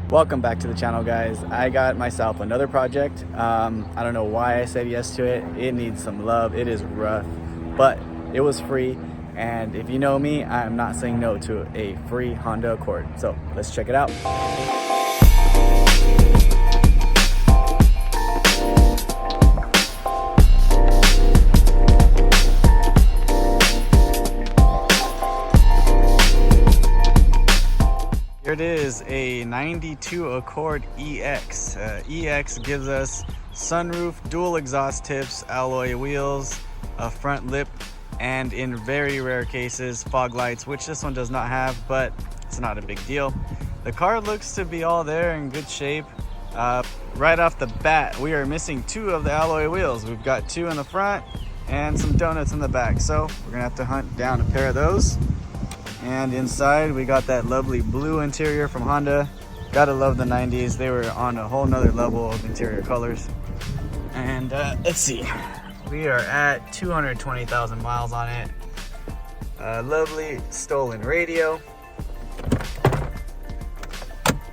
Welcome back to the channel, guys. I got myself another project. I don't know why I said yes to it. It needs some love. It is rough, but it was free. And if you know me, I'm not saying no to a free Honda Accord. So let's check it out. Here it is, a 92 Accord EX. EX gives us sunroof, dual exhaust tips, alloy wheels, a front lip, and in very rare cases, fog lights, which this one does not have, but it's not a big deal. The car looks to be all there in good shape. Right off the bat, we are missing two of the alloy wheels. We've got two in the front and some donuts in the back. So we're gonna have to hunt down a pair of those. And inside we got that lovely blue interior from Honda. Gotta love the 90s. They were on a whole nother level of interior colors. And let's see, we are at 220,000 miles on it. Lovely stolen radio.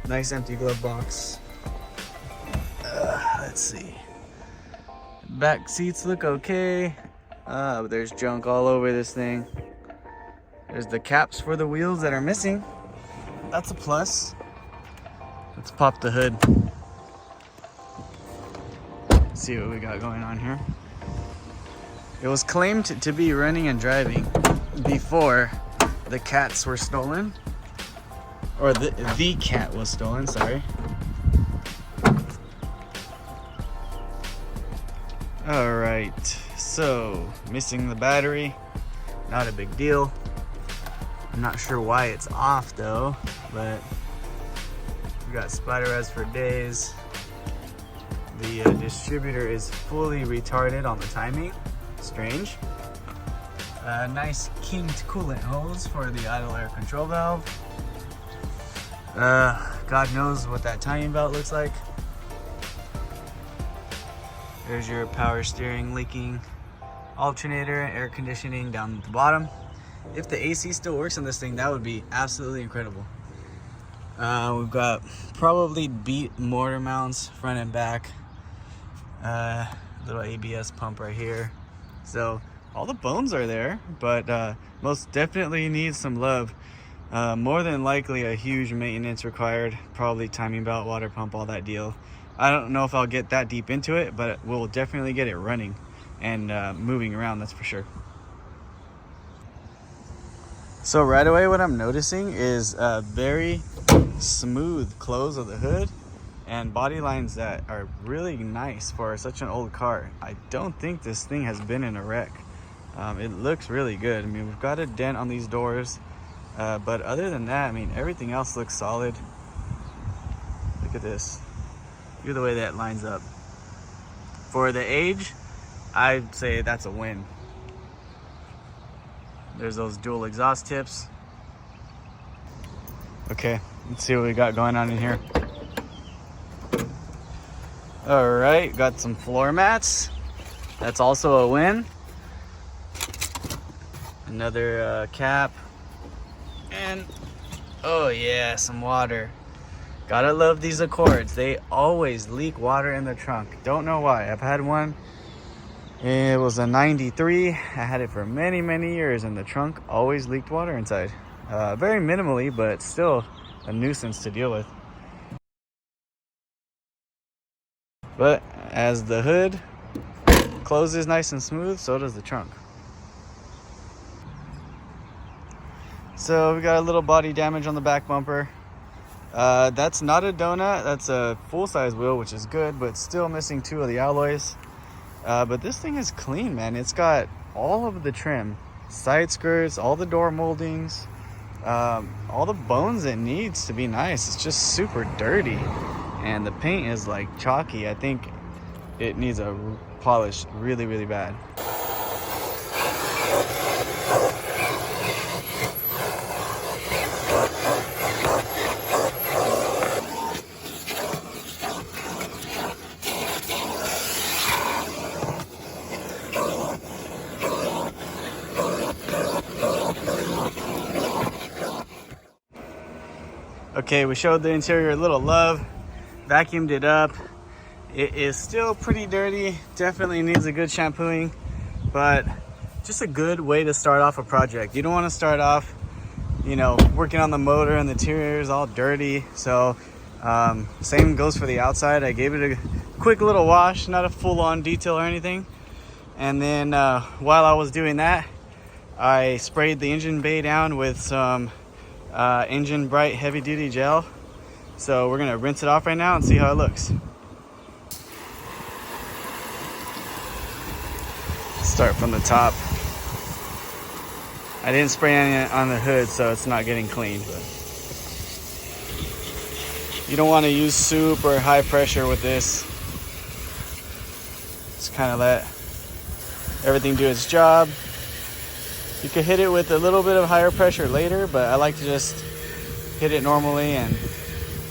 Nice empty glove box. Let's see, back seats look okay. There's junk all over this thing. There's the caps for the wheels that are missing. That's a plus. Let's pop the hood. See what we got going on here. It was claimed to be running and driving before the cats were stolen. Or the cat was stolen, sorry. All right, so missing the battery, not a big deal. I'm not sure why it's off though, but we got spider webs for days. The distributor is fully retarded on the timing. Strange. Nice kinked coolant hose for the idle air control valve. God knows what that timing belt looks like. There's your power steering leaking alternator, air conditioning down at the bottom. If the AC still works on this thing, that would be absolutely incredible. We've got probably beat motor mounts front and back. Little ABS pump right here. So all the bones are there, but most definitely needs some love. More than likely a huge maintenance required, probably timing belt, water pump, all that deal. I don't know if I'll get that deep into it, but we'll definitely get it running and moving around, that's for sure. So right away what I'm noticing is a very smooth close of the hood and body lines that are really nice for such an old car. I don't think this thing has been in a wreck. It looks really good. I mean, we've got a dent on these doors, but other than that, I mean, everything else looks solid. Look at this. Look at the way that lines up. For the age, I'd say that's a win. There's those dual exhaust tips. Okay, let's see what we got going on in here. All right, got some floor mats. That's also a win. Another cap. And, oh yeah, some water. Gotta love these Accords. They always leak water in the trunk. Don't know why. I've had one. It was a 93. I had it for many, many years, and the trunk always leaked water inside. Very minimally, but still a nuisance to deal with. But as the hood closes nice and smooth, so does the trunk. So we got a little body damage on the back bumper. That's not a donut, that's a full-size wheel, which is good, but still missing two of the alloys. But this thing is clean, man. It's got all of the trim, side skirts, all the door moldings, all the bones it needs to be nice. It's just super dirty, and the paint is like chalky. I think it needs a polish really, really bad. Okay, we showed the interior a little love, vacuumed it up. It is still pretty dirty, definitely needs a good shampooing, but just a good way to start off a project. You don't want to start off, you know, working on the motor and the interior is all dirty. So same goes for the outside. I gave it a quick little wash, not a full-on detail or anything. And then while I was doing that, I sprayed the engine bay down with some Engine Bright heavy duty gel. So we're gonna rinse it off right now and see how it looks. Start from the top. I didn't spray any on the hood, so it's not getting clean. But you don't want to use super high pressure with this. Just kind of let everything do its job. You could hit it with a little bit of higher pressure later, but I like to just hit it normally and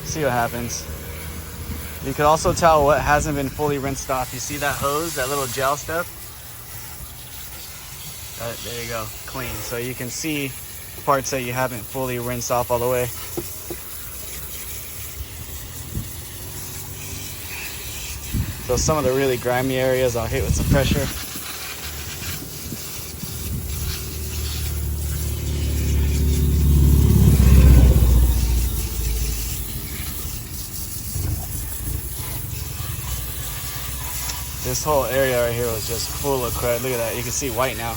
see what happens. You could also tell what hasn't been fully rinsed off. You see that hose, that little gel stuff? There you go, clean. So you can see parts that you haven't fully rinsed off all the way. So some of the really grimy areas I'll hit with some pressure. This whole area right here was just full of crud. Look at that, you can see white now.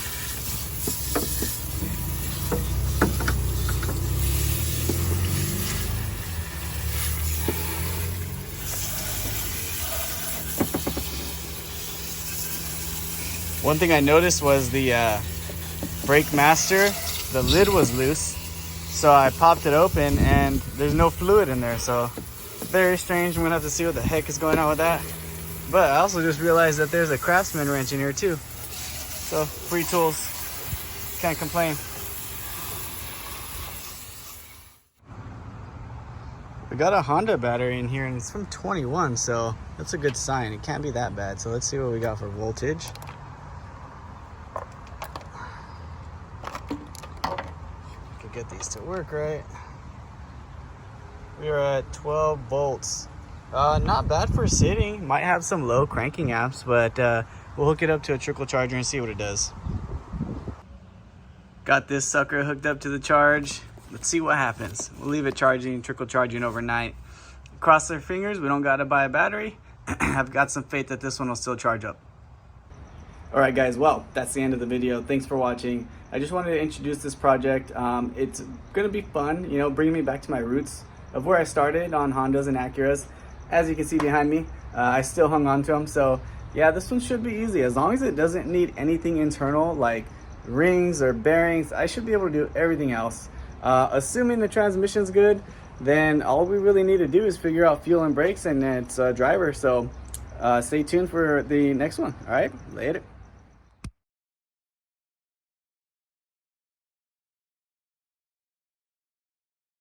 One thing I noticed was the brake master, the lid was loose. So I popped it open and there's no fluid in there. So very strange. I'm gonna have to see what the heck is going on with that. But I also just realized that there's a Craftsman wrench in here too. So free tools, can't complain. We got a Honda battery in here and it's from 21, so that's a good sign. It can't be that bad. So let's see what we got for voltage. Could get these to work right. We are at 12 volts. Not bad for sitting. Might have some low cranking amps, but we'll hook it up to a trickle charger and see what it does. Got this sucker hooked up to the charge. Let's see what happens. We'll leave it charging, trickle charging overnight. Cross our fingers, we don't gotta buy a battery. I've got some faith that this one will still charge up. All right guys, well, that's the end of the video. Thanks for watching. I just wanted to introduce this project. It's gonna be fun, you know, bring me back to my roots of where I started on Hondas and Acuras. As you can see behind me, I still hung on to them. So yeah, this one should be easy. As long as it doesn't need anything internal like rings or bearings, I should be able to do everything else. Assuming the transmission's good, then all we really need to do is figure out fuel and brakes and it's driver. So stay tuned for the next one. All right, later.